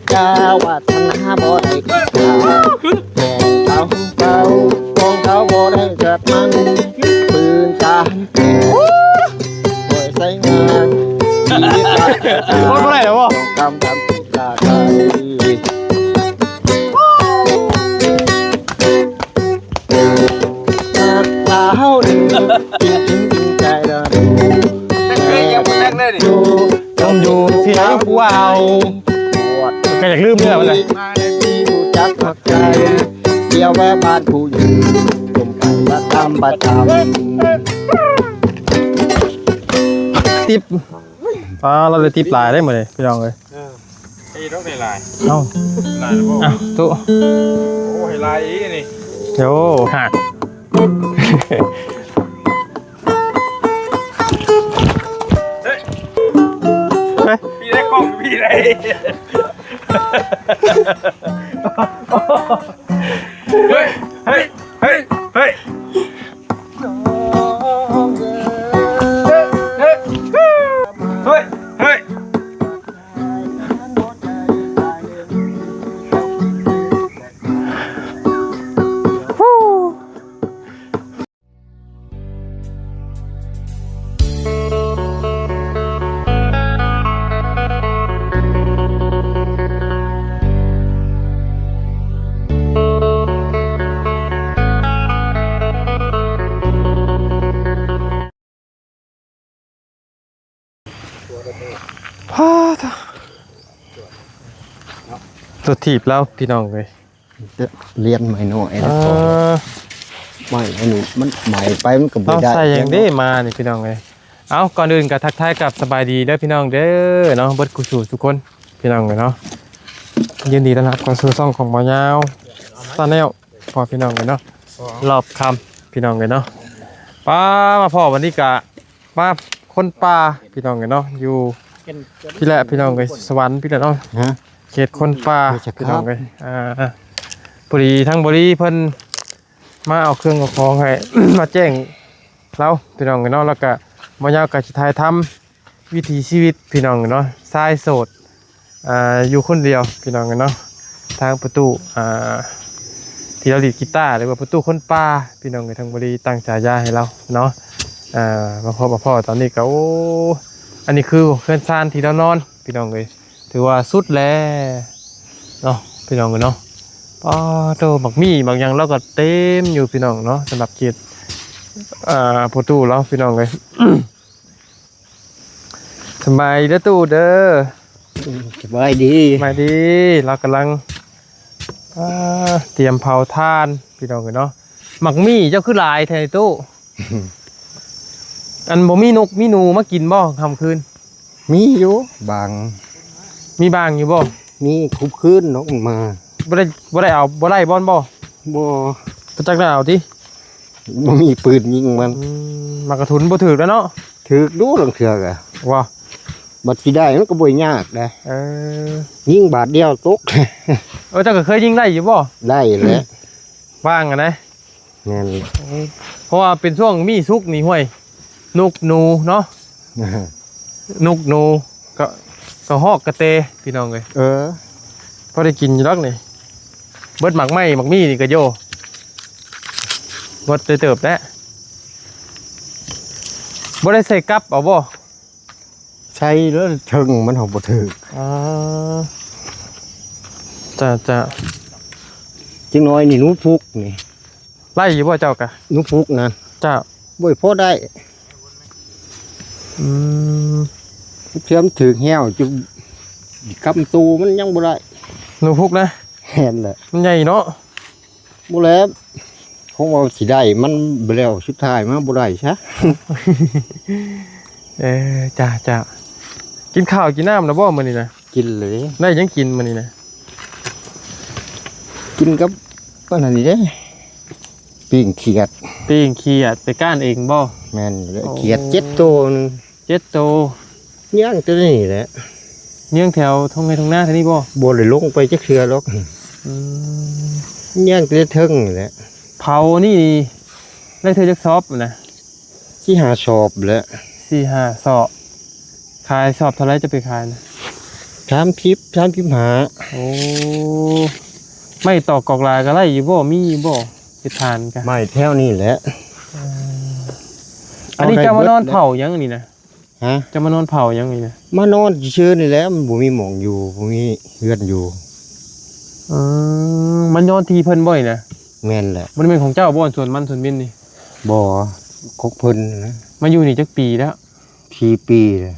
เจ้าวัฒนาบ่ได้กินข้าวแกงเขาของเขาบ่ได้เกิดมันปืนสามแก่ป่วยใส่งานชีวิตโคตรเมื่อไหร่แล้ววะกำทำติดตาใจสาวดีกินใจเราดูต้องอยู่เสียงกูเอาก็อยากลืมเนี่ยมันเลยมาในที่รู้จักหักใจเที่ยวแวะบ้านผู้หญิงต้มไก่ประจำติ๊บเราเลยติ๊บลายได้หมดเลยพี่น้องเลยไอ้ต้องในลายเอ้าลายแล้วอ้าวตุ๊โอ้ยลายอีนี่เดี๋ยวหักพี่ได้กล้องพี่ได้เฮ้ยเฮ้ยเฮ้ยเฮ้ยเฮ้ยเฮ้ยตัวถีบแล้วพี่น้องเลยเรียนใหม่หน่อยนะไม่ไอ้หนูมันใหม่ไปมันก็ไม่ได้ใส่อย่างนี้มานี่พี่น้องเลยเอาก่อนอื่นกับทักทายกับสบายดีเด้อพี่น้องเด้อเนาะเบิดกุศลทุกคนพี่น้องเลยเนาะยินดีต้อนรับเข้าสู่ช่องของบ่าวยาวซาแนลพอพี่น้องเลยเนาะรอบคำพี่น้องเลยเนาะป้ามาพ่อวันนี้กะมาคนป่าพี่น้องเลยเนาะอยู่พี่แหละพี่น้องเลยสวรรค์พี่แหละเนาะเขตคนป่าพี่น้องเลยพอดีทั้งบริเพิ่นมาเอาเครื่องกับของให้ มาแจ้งเราพี่น้องเลยเนาะแล้วก็บ่าวยาวกับสิถ่ายทำวิถีชีวิตพี่น้องเลยเนาะชายโสดอยู่คนเดียวพี่น้องเลยเนาะทางประตูที่เราดีดกีตาร์หรือว่าประตูคนป่าพี่น้องเลยทางบริตั้งฉายาให้เราเนาะมาพ่อตอนนี้ก็โอ้อันนี้คือเครื่องซานที่เรานอนพี่น้องเลยถือว่าสุดแล้วเนาะพี่น้องเลยเนาะโตบักมี่บางอย่างเราก็เต็มอยู่พี่น้องเนาะสำหรับเขตประตูเราพี่น้องเลย สบายเด้อตู้เด้อสบายดีเรากำลังเตรียมเผาถ่านพี่น้องเลยเนาะหมักมี่เจ้าคือลายแทนตู้ อันบ่มีนกมีหนูมากินบ่ค่ำคืนมีอยู่บางมีบางอยู่บ่มีคุบคืนนกมาบ่ได้เอาบ่ได้บอลบ่ก็จักได้เอาติบ่มีปืนยิงมันมากระทุนบ่ถึกแล้วเนาะถึกดูลังเถือกอ่ะว้าบัดสิได้มันก็บ่ยากได้ยิงบาทเดียวตกเจ้าก็เคยยิงได้อยู่บ่ได้แหละว่างอ่ะนะแม่นเพราะว่าเป็นช่วงมีสุกนี่ห้วยนกหนูเนาะนกหนูก็ฮอกกระเตพี่น้องเลยพอได้กินอยู่รักนี่เบิดหมักไหมหมักมี่นี่ก็โยงดเติบแล้วบ่ได้ใส่กับเอาบ่ใช่แล้วถึงมันหอมบ่ถึกจะจังน้อยนี่หนูพุกนี่ไล่อยู่บ่เจ้ากะหนูพุกนั่นเจ้าบ่พอได้เชื่อมถึกแห้วจุกำตูมันยังบ่ได้หนูพุกนะแห่นแหละมันใหญ่เนาะบ่แล้วคงว่าสิได้มันบ่แล้วสุดท้ายมาบ่ได้ซะจ้ากินข้าวกินน้ำแล้วบ่มื้อนี้นะกินเลยได้ยังกินมื้อนี้นะกินกับก็นั่นนี่เด้ปิ้งเขียดไปก้านเองบ่แม่นเขียด7 ตัว7 ตัวเลี้ยงตัวนี้แหละเลี้ยงแถวทงไงทงหน้าท่านี้บ่ได้ลงไปจักเทื่อหรอกเลี้ยงตัวเทิงแหละเผานี่ได้เธอจักซอบนะ4-5 สอบแหละ4-5 สอบขายสอบเท่าไรจะไปขายนะ 30 35 โอ้ไม่ตอกกอกลายก็ไล่อยู่บ่มีอยู่บ่เฮ็ดทานกัน ไม่แถวนี้แหละ อันนี้จะมานอนเผายังอันนี้นะ ฮะ จะมานอนเผายังนี่นะ มานอนชื่อนี่แหละมันบ่มีหม่องอยู่บ่มีเฮือนอยู่ มันนอนทีเพิ่นบ่อยนะ แม่นแหละ มันเป็นของเจ้าบ่อนส่วนมันส่วนมินนี่ บ่กกเพิ่นนะ มาอยู่นี่จักปีแล้ว 4 ปีเลย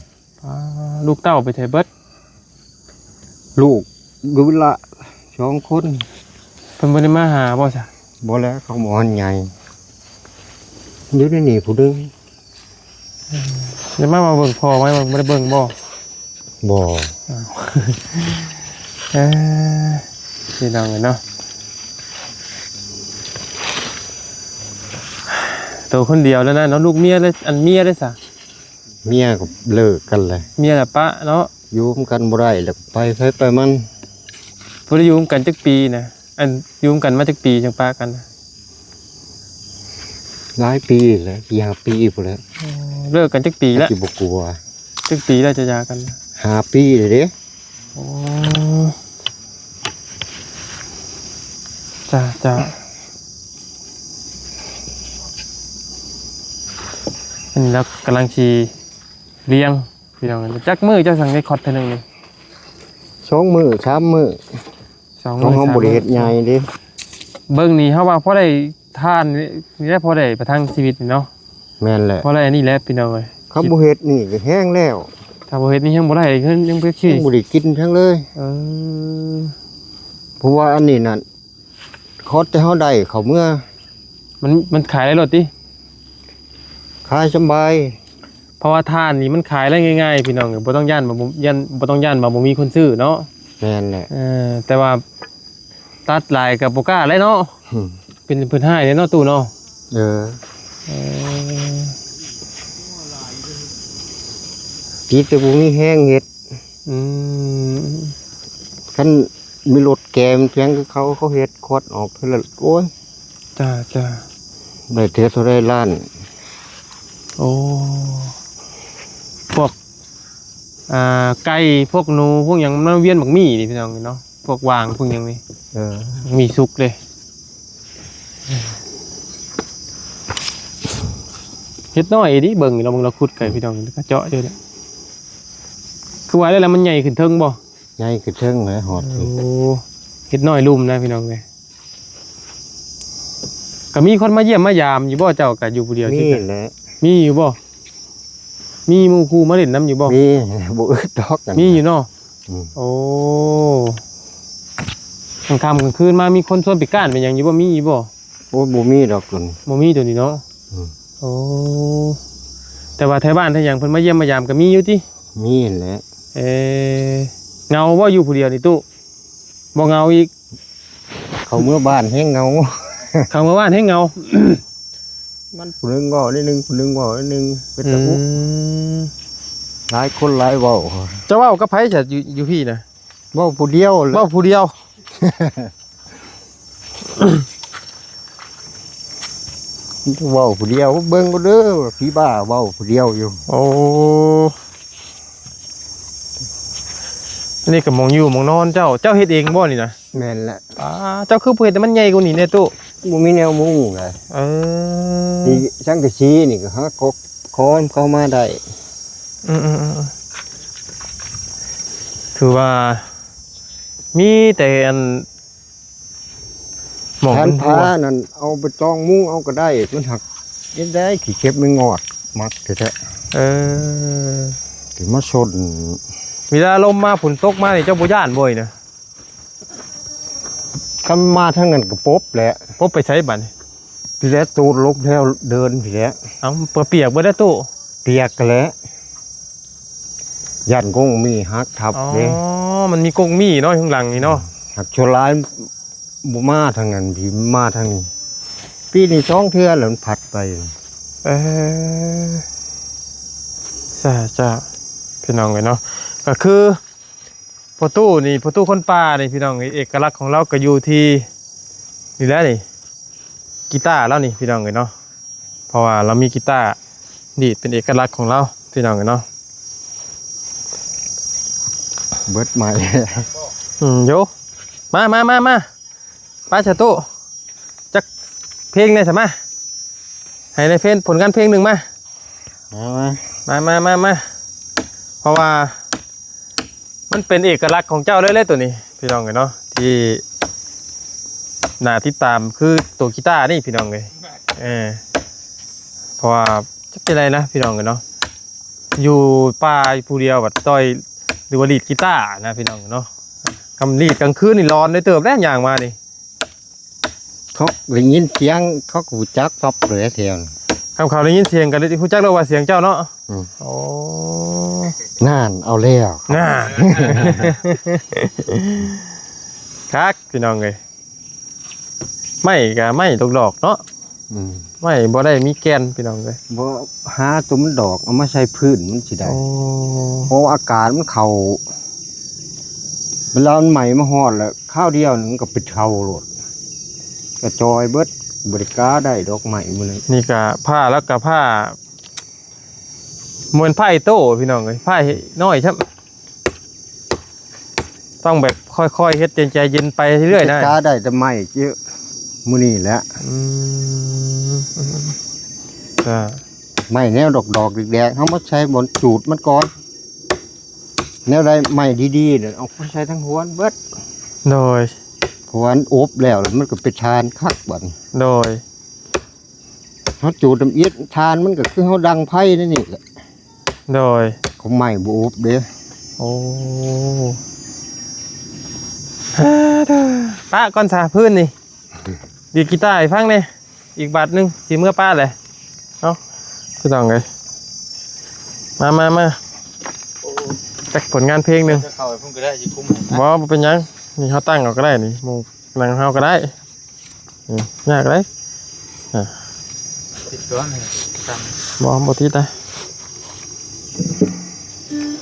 ลูกเต้าไปไทเบิด ลูกดูละ2 คน เพิ่นบ่ได้มาหาบ่ซะ บ่แล้วเขาหมอนใหญ่อยู่ในนี่ผู้หนึง จะมาเบิ่งพ่อไหมบ่ได้เบิ่งบ่ บ่ พี่น้องเนาะตัวคนเดียวแล้วนะเนาะลูกเมียเลยอันเมียได้ซะ เมียก็เลิกกันเลย เมียน่ะปะเนาะ อยู่ร่วมกันบ่ได้แล้วไปมัน บ่ได้อยู่กันจักปีนะอันอยู่กันมาจักปีจังปะกัน หลายปีแล้ว4-5 ปีพุ่นแล้ว เลิกกันจักปีแล้ว สิบ่กลัว จักปีแล้วจะหย่ากัน 5 ปีเลยเด้ โอ้จ้าอันนี้แล้วกำลังชีเลี้ยงพี่น้องจักมือเจ้าสั่งได้คอดเท่านึงนี่ 2 มื้อ3 มื้อ สอง ของ มือ เฮา สาม บ่ได้เฮ็ดใหญ่เด้ เบิ่งนี่เฮาว่าพอได้ทานนี่ได้พอได้ประทังชีวิตนี่เนาะ แม่นแหละ พอได้อันนี้แหละพี่น้องเอ้ย เขาบ่เฮ็ดนี่ก็แห้งแล้ว ถ้าบ่เฮ็ดนี่ยังบ่ได้ยังเพิ่นชื่อ บ่ได้กินทั้งเลย อ เพราะว่าอันนี้น่ะคอดแต่เฮาได้เขาเมื่อ มันขายได้รถติ ขายสำบาย เพราะว่าทานนี่มันขายได้ง่ายๆพี่น้องบ่ต้องย่านบ่ต้องย่านว่าบ่มีคนซื้อเนาะ แม่นแหละ แต่ว่าตัดลายกับโบกล้าเลยเนาะ อืม เป็นเพิ่นให้เลยเนาะตู้เนาะ เออกินแต่บ่มีแห้งเฮ็ด อืม คันมีรถแกมเพียงคือเขาเฮ็ดคอดออกเพิ่นละโอ้ย จ้า ได้เท่าเท่าได้ล้าน โอ้พวกไก่พวกหนูพวกหยังมันเวียนบักมี่นี่พี่น้องเนาะพวกวางพวกหยังนี่ เออ มีสุกเลยเฮ็ดน้อยดิเบิ่งเราขุดไก่พี่น้องก็เจาะอยู่เนี่ยคือว่าแล้วมันใหญ่ขึ้นเทิงบ่ ใหญ่คือเทิงแหมฮอด โอ้เฮ็ดน้อยลุ่มนะพี่น้องเลยก็มีคนมาเยี่ยมมายามอยู่บ่เจ้าก็อยู่ผู้เดียว นี่ ที่ แหละ มีอยู่บ่มีหมู่คู่มาเล่นน้ำอยู่บ่ มีบ่อึดดอกกัน มีอยู่เนาะ อืม โอ้กลางค่ำกลางคืนมามีคนชวนไปก้านเป็นหยังอยู่บ่มีอยู่บ่ โอ้บ่มีดอกกัน บ่มีตัวนี้เนาะ อืม โอ้แต่ว่าแถวบ้านแถวหยังเพิ่นมาเยี่ยมมายามก็มีอยู่ติ มีแหละ เงาบ่อยู่ผู้เดียวนี่ตู้บ่เงาอีก เขาเมื่อบ้านแห้งเงา เข้ามาบ้านให้เงา มันผู้หนึงเว้าได้หนึงผู้หนึงเว้าได้หนึงเป็นตะ อื อุ ม หลายคนหลายเว้า เจ้าเว้ากับไผจะอยู่พี่น่ะ เว้าผู้เดียวแหละ เว้าผู้เดียว เว้าผู้เดียวเบิ่งบ่เด้อพี่บ้าเว้าผู้เดียวอยู่ โอ้อันนี้ก็มองอยู่มองนอนเจ้าเฮ็ดเองบ่นี่นะ แม่นแหละ เจ้าคือผู้เฮ็ดแต่มันใหญ่กว่านี้แน่ตู้ บ่มีแนวมุงเลย นี่ช่างกะชีนี่ก็หากกคอนเข้ามาได้ อืมคือว่า มีแต่อันหมอง ทาน มัน ผ้านั่นเอาไปตองมุงเอาก็ได้มันหักยังได้ขี้เก็บไม่งอดมักแท้ เออ ๆถึงมาชน เวลาลมมาฝนตกมานี่เจ้าบ่ย่านบ่อยนะ คันมาทั้งนั้นก็ปบแหละ พบไปใช้บัดนี่ พี่แลตูดลบแล้วเดินพี่แล เอ้าเปียกบ่ได้ตู้ เปียกกันแล้วยันกงมีหักทับ อ๋อ เด้ มันมีกงมีเนาะข้างหลังนี่เนาะ หักชนร้ายบ่มาทางนั้นพี่มาทางนี้ปีนี้2เทื่อแล้วมันผัดไป เออจ้าพี่น้องเนาะก็คือพอตู้คนป่านี่พี่น้องเอกลักษณ์ของเราก็อยู่ที่นี่แหละนี่กีตาร์แล้วนี่พี่น้องเนาะเพราะว่าเรามีกีตาร์นี่เป็นเอกลักษณ์ของเราพี่น้องเนาะ เบิดใหม่ โยมาป้าชาตุจักเพลงเนี่ยใช่ไหมให้ในเพลงผลงานเพลงหนึ่งมาเพราะว่ามันเป็นเอกลักษณ์ของเจ้าเลยตัวนี้พี่น้องเลยเนาะที่หน้าที่ตามคือตัวกีตาร์นี่พี่น้องเลยเพราะว่าจะเป็นอะไรนะพี่น้องเลยเนาะอยู่ป่าผู้เดียวแบบต้อยหรือว่าดีดกีตาร์นะพี่น้องเนาะกำลีดกลางคืนนี่ร้อนได้เติบแรกอย่างมานี่ เขาได้ยินเสียงเขากูจักพับเลยแถว คำข่าวได้ยินเสียงกันเลยผู้จักเราว่าเสียงเจ้าเนาะโอ้ งานเอาแล้ว น่า ครับพี่น้องเลยไม่กับไม่ดอกเนาะไม่บ่ได้มีแกนพี่น้องเลย บ่หาตุ้มดอกเอามาใช้พื้นมันสิได้เพราะอากาศมันเข้าเวลามันใหม่มาฮอดแล้วข้าวเดียวนึงก็เป็นเท่าโลดกระจอยเบิดบริการได้ดอกใหม่มื้อนี้ นี่ก็ผ้าแล้วก็ผ้า เหมือนไพ่โต้พี่น้องเลยไพ่น้อยครับต้องแบบค่อยๆเฮ็ดใจเย็นไปเรื่อยๆนะ บริการได้แต่ใหม่เยอะมื้อนี้แหละไม่แนวดอกแดงๆเขามาใช้บนจูดมันก่อนแนวใดไม่ดีๆเนี่ยเอาไปใช้ทั้งหัวเบิด โดย หัวอบแล้วมันก็เป็นทานคักบัด โดย เขาจูดเอียดทานมันก็คือเขาดังไพ่นั่นนี่แหละ โดย ของใหม่บอบเด้อ โอ้ป้าก้อนสาพื้นนี่ดีดกีตาร์ให้ฟังเนี่ยอีกบาทหนึงสีเมื่อป้าเลยเนาะพี่ต้องไงมาจักผลงานเพลงหนึ่ง เข้าไปพุ่งก็ได้สิคุ้ม บ่เป็นยังนี่เขาตั้งเอาก็ได้นี่มูนั่งเขาก็ได้ยากเลย ติดตัวนี่กัน บ่ติดได้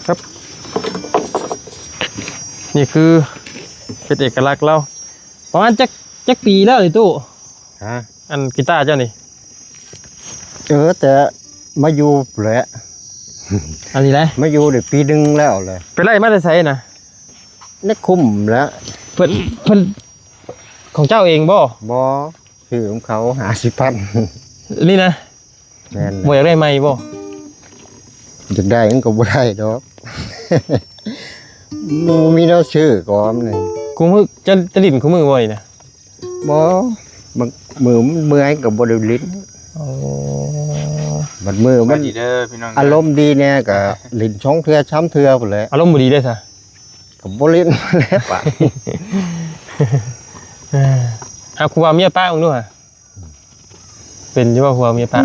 ครับนี่คือเป็นเอกลักษณ์เราประมาณจักปีแล้วไอ้ตู้ ฮะ อันกีตาร์เจ้านี่ แต่มาอยู่แหละ อันนี้แหละ มาอยู่ได้ปีนึงแล้วเลย เป็นไรมาได้ใส่นะ นี่คุ้มแล้ว เพิ่นของเจ้าเองบ่ บ่ชื่อของเขา50,000 นี่นะ แม่น บ่อยากได้ไหมบ่ อยากได้มันก็บ่ได้ดอก หมูมีแนวชื่อก่อนนี่ กูมือจะลิ้นกูมือบ่นี่นะ บ่บางมือมันเมื่อยก็บ่ได้ลิ้น โอ้ บัดมือ มั มัน น ดีเด้อพี่น้อง อารมณ์ดีแน่ก็ลิ้นช่องเทื่อช้ำเทื่อพุ่นแหละ อารมณ์บ่ดีได้ซะ ก็บ่ลิ้นแล้วปะ หาครูว่าเมียป้ามึงดูฮะเป็นอยู่ว่าครูว่าเมียป้า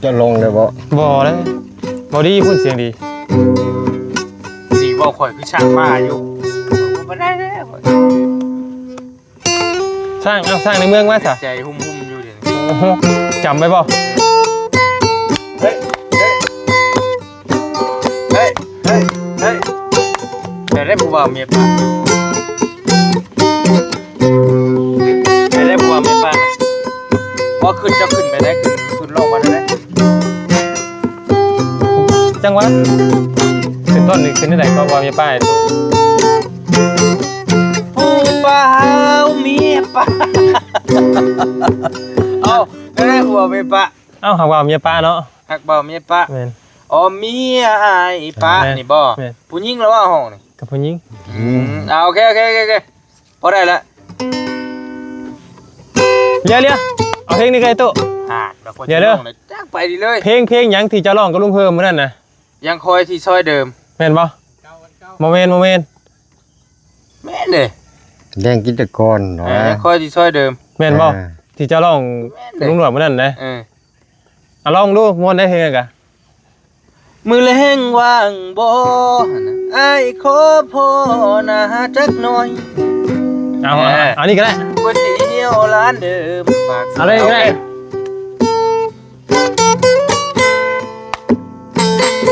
จะลงเลยบ่ บ่เลยบ่ดีพูดเสียงดี สีบ่ข่อยคือช่างมาอยู่บ่ได้เด้อ สร้างในเมืองมาซะ ใจหุ่มๆอยู่เดี๋ยวนี้ โอ้โหจำไว้บ่ เฮ้ยแต่ได้ผู้บ่าวเมียป่ะได้ผู้บ่าวเมียป่ะนะพอขึ้นจะขึ้นไปได้ขึ้นลงมาได้ จังหวะขึ้นต้นนี่ขึ้นที่ไหนก็ว่าเมียป้าตู้ ผู้บ่าวเมียป่ะเอาได้ผู้บ่าวเมียป่ะ เอ้าหากว่าเมียป้าเนาะ หักบ่าวเมียป่ะ แม่น อ๋อเมียไอ้ป่ะนี่บ่ แม่น ผู้หญิงแล้วว่าห้องนี่ กับผู้หญิง โอเคพอได้แล้ว เลี้ยวเอาเพลงนี้ไกลตู้ เดี๋ยวเด้อ จ้างไปดีเลย เพลงหยังที่จะร้องกับลุงเพิ่มมื้อนั้นน่ะ ยังคอยที่ซอยเดิม แม่นบ่โมเมนต์ แม่นเด้ แดงกิจกรเนาะ ยังคอยที่ซอยเดิม แม่นบ่ที่จะร้องกับลุงหนวดมื้อนั้นนะเอาร้องดูม่วนได้เพลงกะ มือแรงว่างบ่ไอ้ขอพ่อนะจักหน่อย เอานี่ก็ได้ ก๋วยเตี๋ยวร้านเดิมฝาก เอาเลยก็ได้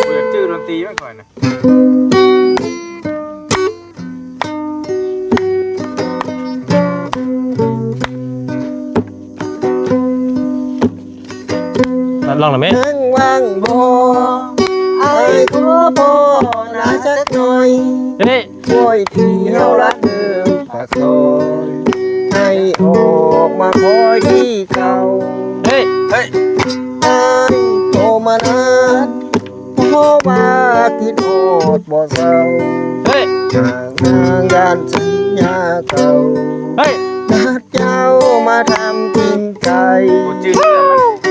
เปิด ตรีไว้ก่อนนะลองหน่อยไหม นั่งว่างพอไอ้ขอพอนะสักหน่อย เฮ้ย ช่วยที่เฮารักเดิมปากซอยให้ออกมาคอยที่เก่า เฮ้ย เฮ้ย ไอ้โทรมานัดเพราะว่าคิดโอดบ่เศร้า เฮ้ย ห่างทางการสัญญาเก่า เฮ้ย นัดเจ้ามาทำจริงใจ กูจืดเนี่ย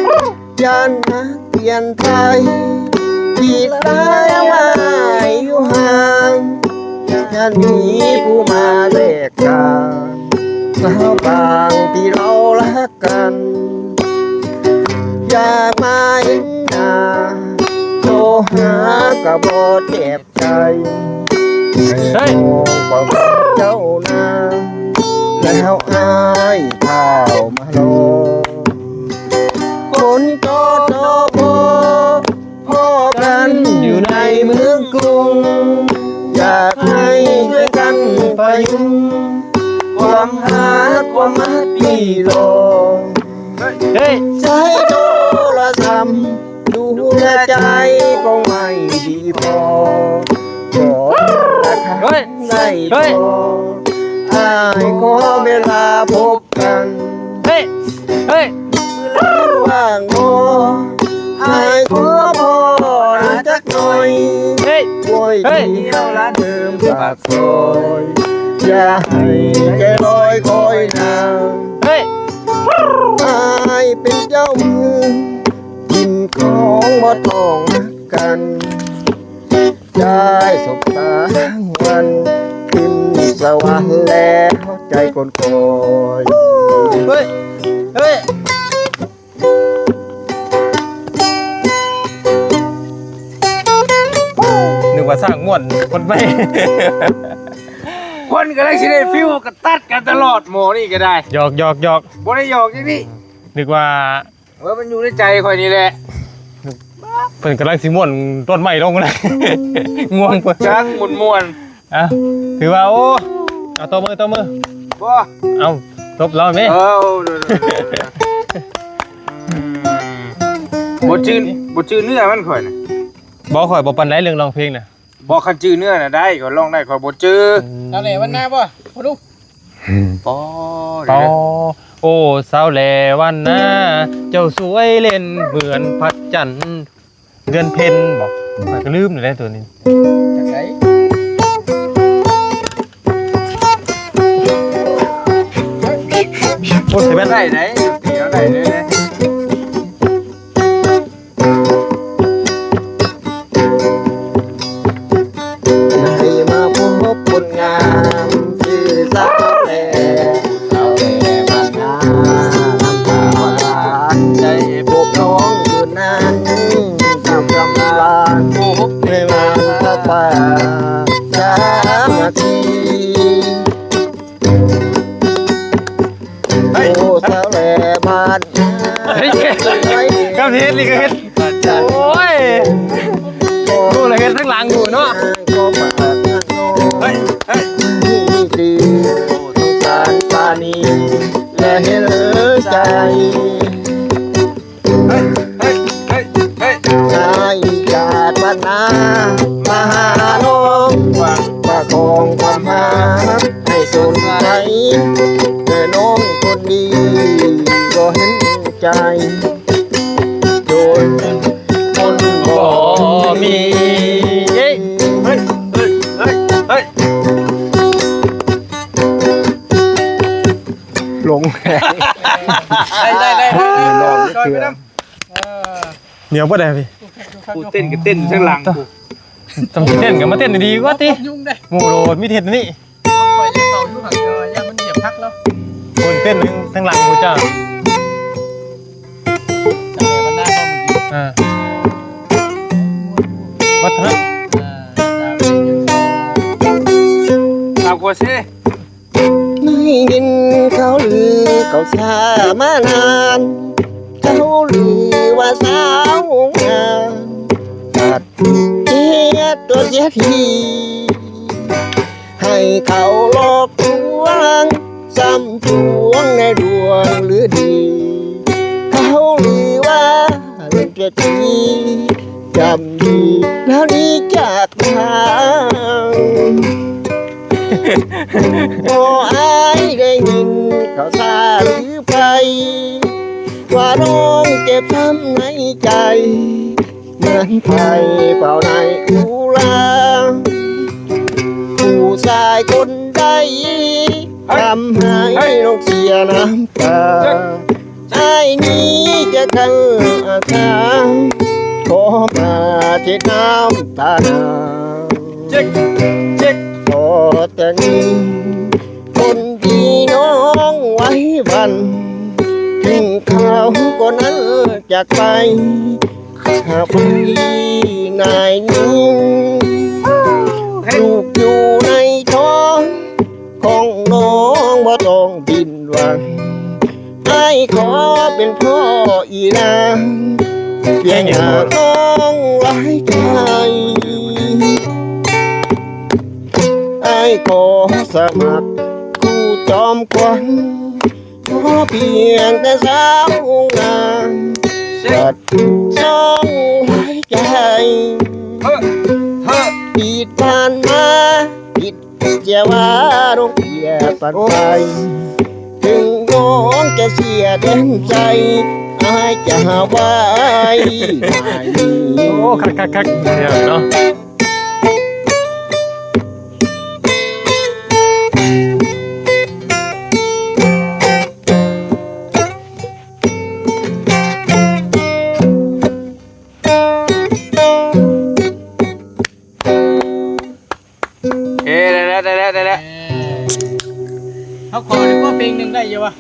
มัน ยันนักเปลี่ยนไปที่ร้ายมาอยู่ห่างยันมีผู้มาแลกกันสาวบางที่เรารักกัน อยากมาเห็นหน้าโทรหาก็บ่เจ็บใจให้มองเป่าเจ้านาแล้วอายข้าวมาลงคนโตโตโบพ่อกันอยู่ในเมืองกรุง อยากให้ช่วยกันประยุงความหาความมัดพี่ลง เฮ้ย ใช้โทรศัพท์ดูแลใจก็ไม่ดีพอขอราคาได้พออายขอเวลาพบกัน เฮ้ย เฮ้ย เมื่อว่างพออายขอพอนะจักหน่อย เฮ้ย ช่วยเที่ยวร้านเดิมปากซอยอย่าให้ใจลอยคอยนาน เฮ้ย อายเป็นเจ้ามือกินของบ่ต้องนักกัน ได้สบตาทั้งวันขึ้นสวรรค์แล้วใจคนคอย เฮ้ย เฮ้ย นึกว่าสร้างม่วนคนไม่ คนก็ได้สิได้ฟิวกันตัดกันตลอดหมอนี่ก็ได้ หยอกหยอกหยอก บ่ได้หยอกจังนี่ นึกว่า ว่ามันอยู่ในใจคอยนี่แหละ เพิ่นกำลังสิม่วนต้นไม้ลงเลย ง่วงเพิ่น จังมวน อ่ะถือว่าโอ้เอาตัวมือ ๆบ่ เอาตบเราไหม เดี๋ยวบ่จื้อเนื้อมันข่อยน่ะ บอกข่อยบอกปันได้เรื่องร้องเพลงน่ะ บ่คันจื้อเนื้อน่ะได้ก็ร้องได้ข่อยบ่จื้อ เอาไหนวันหน้าป่ะพอดู ปอ ต่อโอ้สาวแลวันหน้าเจ้าสวยเล่นเหมือนพัดจันทร์เดือนเพ็ญบอกข่อยก็ลืมเลยตัวนี้ จากไหน โอ้เสียแม่น ได้ไหนเดี๋ยวได้เลยนะ ให้มาพบผลงานชื่อสาวแหล่สาวแหล่บ้านนาน้ำตาหวานใจพบน้องคืนนั้นทำกำลานไม่มาพบป่าสามัคคีโอ้สาวแหล่บ้านนา เฮ้ยกับเฮ็ดนี่ก็เฮ็ดโอ้ยกูเลยเฮ็ดทั้งหลังกูเนาะ ก็มาทางโน้น เฮ้ย นี่ดีสงสารปานีและเห็นใจ เฮ้ย ชายจากบ้านนามาหาน้องประคองความหาให้สนใจแต่น้องคนดีก็เห็นใจโดนคนบ่ มีเย้ย เฮ้ย หลงแหง ได้ ลอง ซอย เถื่ ไป อ น้ เหนียวบ่ได้พี่ ำกูเต้นก็เต้นข้างหลังกู ทำสิเต้นกันมาเต้นดีๆกว่าติ ยุ่งได้ หมู่โดดมีเทศนี่ ปล่อยยังเต่าอยู่ห่างเจอย่ามันเหยียบพักแล้ว คนเต้นทั้งหลังกูจ้า จากไหนวันหน้าก็มึงกิน อ่าวัฒนะ เอากูสิ ไม่ยินเขาลือเขาชามานานเขาลือว่าสาวงามตัดที่ ตัวเสียทีให้เขาหลอกลวงซ้ำจวงในดวงหรือดีเขาหรือว่าเรื่องเกียรติจำดีแล้วหนี้จากทางโอ้อายได้ยินเขาซาหรือไปว่าน้องเก็บช้ำในใจเหมือนไฟเป่าในอุราผู้ชายคนใดทำให้น้องเสียน้ำตาไอ้นี้จะเข้าอาสาขอมาเช็ดน้ำตาหนาวขอแต่งคนดีน้องไว้วันถึงเขาก็นั้นจากไปหากพี่นายนี้ลูกอยู่ในท้องของน้องบ่ต้องบินหวังไอ้ขอเป็นพ่ออีนางเพียงอยากน้องไว้ใจไอ้ขอสมัครคู่จอมควันขอเพียงแต่สาวงามสัตว์สองไว้ใจผิดผ่านมาผิดเจ้าว่าน้องเสียปันไปถึงน้องจะเสียเต็มใจอายจะไว้ไม่ โอ้คักเดี๋ยวเนาะได้แล้ว เขาขอดีกว่าเพลงหนึ่งได้อยู่วะ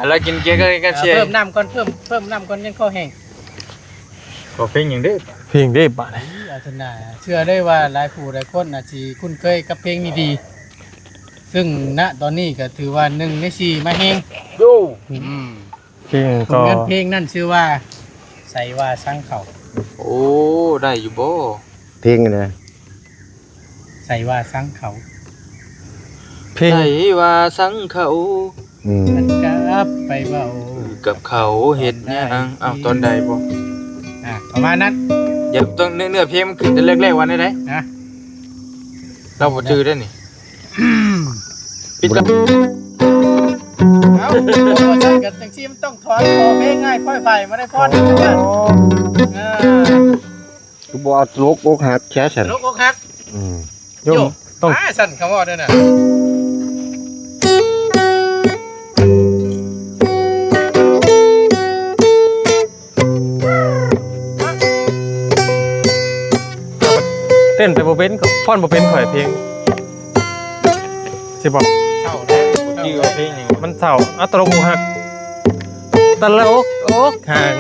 เรากินเกี๊ยวกันเชียร์ เพิ่มน้ำก่อนเพิ่มน้ำก่อนยังข้อแห้ง ขอเพลงอย่างเด้อ เพลงได้บาด อาชนาเชื่อได้ว่าหลายผู้หลายคนอาจจะคุ้นเคยกับเพลงนี้ดีซึ่งณตอนนี้ก็ถือว่า1 ใน 4มาแห้ง ดู เพลง ผล ก็ งานเพลงนั่นชื่อว่าใส่ว่าสังเขา โอ้ได้อยู่บ่ เพลงนะ ใส่ว่าสังเขา เพลง ใส่ว่าสังเขา มันกับไปเบา กับเขาเห็ดเนี่ยอ้าวตอนใดบ่ ประมาณนั้น อย่าต้องเนื้อเพลงมันขึ้นแต่แรกๆวันได้ นะ เราบ่จื้อได้นี่ปิดกับ เอาโอ้ใช่กันจังซี่มันต้องถอนคอเพลงง่ายค่อยไปมาได้พอดจังว่า กูบอกโลกอกหักแค่ฉัน ลูกอกหัก โยมต้อง สั่นคำว่าด้วยน่ะ เต้นไปบ่เป็นฟ้อนบ่เป็นข่อยเพลงสิบอก เศร้าเลย จื้อเพลงหยัง มันเศร้าเอาตลกอกหักตลกอกหัก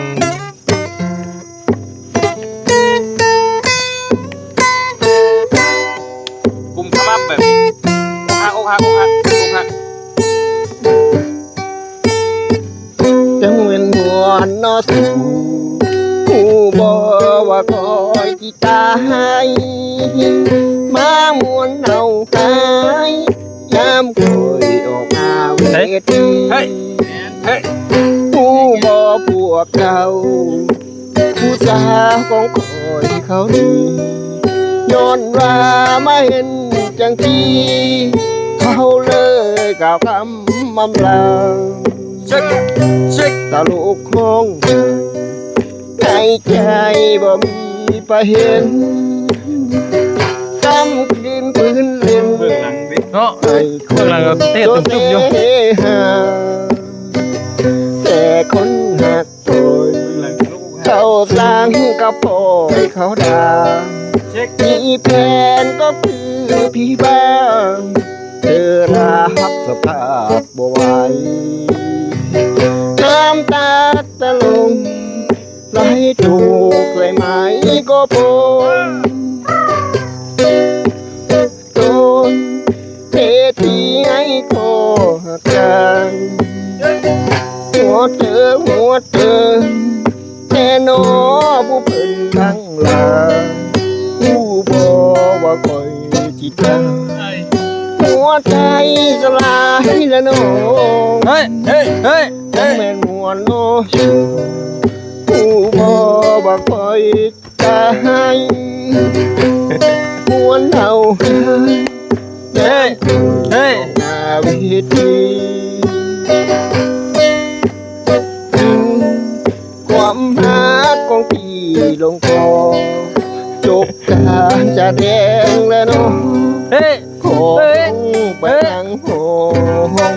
กลุ่มขมับแบบนี้อกหักจังเวียนหัวนอสู่ผู้บอกว่าคอยที่ตายมามวนเอาหายยามคอยออกมาเวที เฮ้ย ผู้บอกพวกเขาผู้สาวของคอยเขาดีย้อนว่าไม่เห็นจังทีเขาเลยกล่าวคำมำลา เช็ค ตาลูกของใจใจบ่มีไปเห็นกำคืนปืนเล่น เบื้องหลังดิ เนาะ ให้ค เบื้องหลังก็เต้นตุ้มๆอยู่ เสหาแต่คนหักโอย เบื้องหลังลูกอกหัก เขาสร้างกระโปรงเขาด่า เช็ค มีแผนก็คือพี่บ้างเธอรับสภาพบ่ไหวน้ำตาตะลงไหลถูกเลยไหมก็ปนโดนเททีให้คอหักกันหัวเธอแต่นอผู้เพิ่นทั้งหลายผู้บอก จังหัวใจสลายแล้วน้อง เฮ้ยเฮ้ยเฮ้ยเฮ้ย แม่นมวนโนชูผู้บ่บักคอยตายมวนเอาหา เฮ้ยเฮ้ย หน้าเวทีความรักของพี่ลงคอจบการจะแดงแล้วน้อง เฮ้ย คงไปนั่งห้อง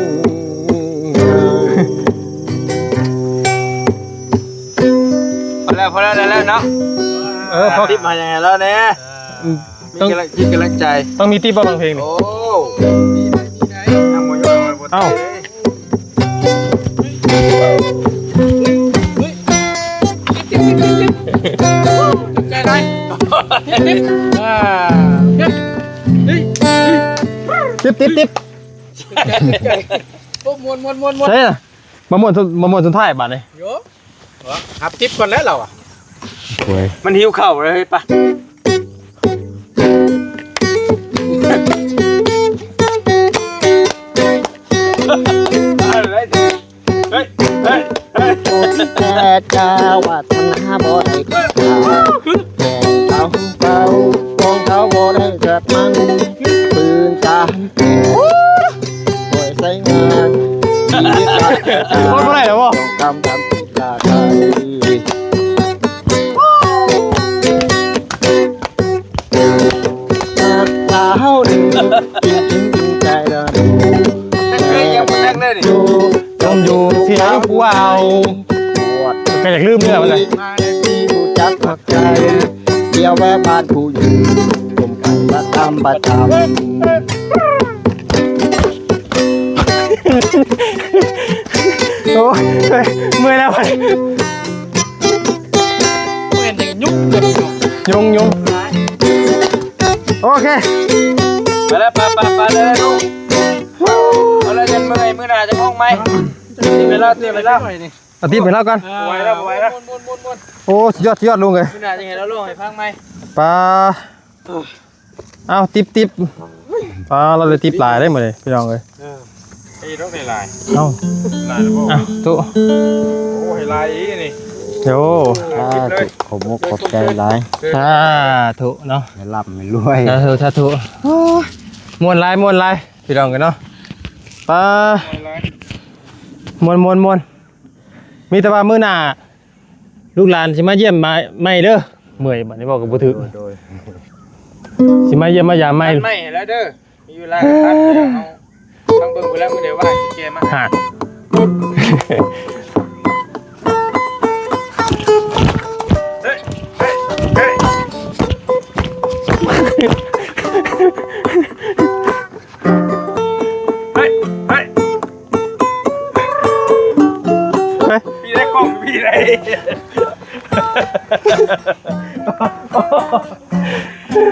พอแล้วได้แล้วเนาะ พอ ทิปมาอย่างไงแล้วเนี่ยมีกำลังใจ ต้องมีตีบางเพลงนี่ โอ้ทำมวยมวยบน เอ้า ใจไหนอ่า ติ๊บ โอ้มวน ใช่น่ะมาม่วนสุดท้ายบาดนี้ โยหับทิปก่อนแล้วเราอ่ะ มันหิวเข่าเลยปะเฮ้ยเฮ้ยเฮ้ย แต่จาวัฒนาบ่ได้กินข้าวแข่งเก่าของเขาบ่ได้เกิดมันปืนสามปีโอ้ยใส่งานชีวิตรักแก่ตา โคตรบ่ได้แล้วบ่ ต้องกำทำติดลาไทยสาวหนึ่งจริงใจเดิน เฮ้ยยังไม่แรกเลยนี่ ต้องอยู่เสียงกูเอา ปวด ก็อยากลืมเรื่องมันเลย มาเลยพี่ ผู้จักหักใจเดียวแวะบ้านผู้หญิงผมกันประจำ โอ้ยเมื่อยแล้ว เพื่อนยังยุบเลย ยุงโอเค ไปแล้วไปเลยลูกเอาเลยจะเมื่อยมือหนาจะห้องไหมตีไปแล้ว เอาตีไปแล้วกัน ไหวแล้ว มวน โอ้สุดยอดลุงเลย มือหนาจะเห็นแล้วลูกให้พังไหม ปลาเอาติ๊บปลาเราเลยติ๊บหลายได้หมดเลยพี่น้องเลย ไอ้ต้องในลาย เอา ลายหรือเปล่า เอาตุ๊ โอ้ให้ลายอีนี่ โย่ ขอบมกขอบใจหลาย สาธุเนาะ ไม่รับไม่รวย สาธุมวนลายพี่น้องกันเนาะปลา มวนมีแต่ว่ามื้อหน้าลูกหลานสิมาเยี่ยมมาไม่เด้อเมื่อยบัดนี้บอกกับบ่ถึกสิมาเยี่ยมมายามไม่ ไม่แล้วเด้อมีเวลาตัดเดี๋ยวเอาตั้งเบิ่งไปแล้วมื้อเดียวว่าสิเกมมา หาด เฮ้ยเฮ้ยเฮ้ยเฮ้ยเฮ้ย เฮ้ย พี่ได้กล้องพี่ได้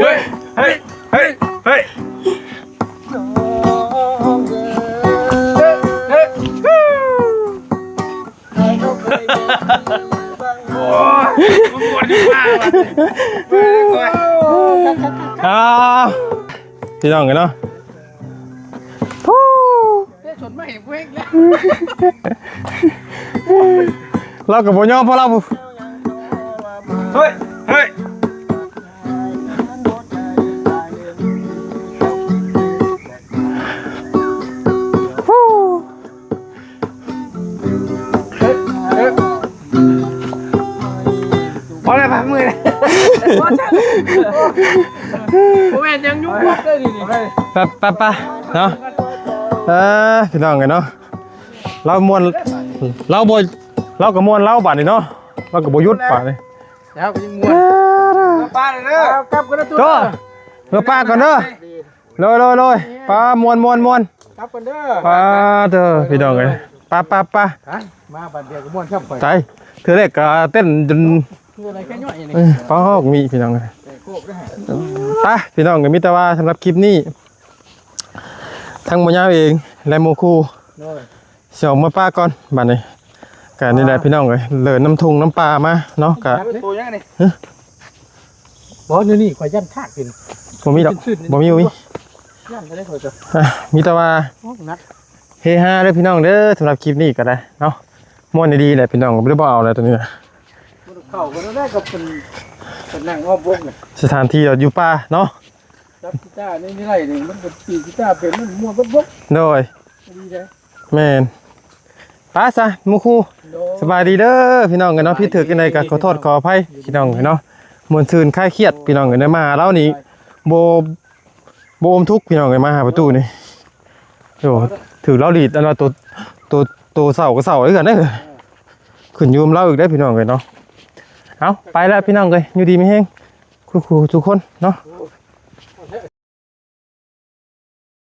เฮ้ยเฮ้ยเฮ้ยเฮ้ยโอ้ยมึงปวดที่บ้านว่ะ อ้าวพี่น้องกันเนาะ ชนไม่เห็นเว้งแล้ว เรากับบ่ยอมเพราะเรา เฮ้ยเฮ้ยพอแล้วพักมือเลย ผมเห็นยังยุบเลยดิ ไปเนาะพี่น้องกันเนาะเรามวนเราบ่เรากับมวนเราบาดนี่เนาะเรากับบ่หยุดบาดนี่ แล้วก็ยังมวน ป้าเลยเด้อก ลับกันนะตัว ก็เมื่อป้าก่อนเด้อโรยป้ามวน กลับกันเด้อ ป้าเด้อพี่น้องเลยป้า มาบัดเดียวก็มวนช่ำไป ใจเธอเด็กก็เต้นจน คืออะไรแค่ย่อยนี่ ป้าฮอกมีพี่น้องเลยไปพี่น้องก็มีแต่ว่าสำหรับคลิปนี้ทั้งหมดยาวเองและโมคูเสี่ยวมาป้าก่อนบัดนี้กันนี่แหละพี่น้องเลยเหลือน้ำทุงน้ำปลามาเนาะกะ ตัวยังไง บอสนี่ข่อยยันทากเป็น บ่มีดอกบ่มี ย่านไปได้ข่อยจ้ะ มีแต่ว่า โอ้นัด เฮฮาเด้อพี่น้องเด้อสำหรับคลิปนี้ก็ได้เนาะม่วนดีๆแหละพี่น้องบ่ได้บ่เอาอะไรตัวนี้นะ เข้าก็ได้ก็เป็นนั่งอ้อมวงน่ะ สถานที่เราอยู่ป่าเนาะ จับกีตาร์นี่ไรนี่มันก็ตีกีตาร์เป็นมันมั่วบก โดย ดีเลย แม่นไป้าซะหมู่คู่สบายดีเด้อพี่น้องกันเนาะพี่ถึกจังไดก็ขอโทษขออภัยพี่น้องเนาะม่วนซื่นคลายเครียดพี่น้องกันได้มาแล้วนี่บ่อมทุกข์พี่น้องกันมาหาประตูนี่โอ้ถือเราดีดอันว่าตัวเสาก็เสาด้วยกันเด้อขึ้นอยูมเล่าอีกได้อพี่น้องกันเนาะเอาไปแล้วพี่น้องเลยอยู่ดีไม่แห้งครูๆทุกคนเนาะ โอ้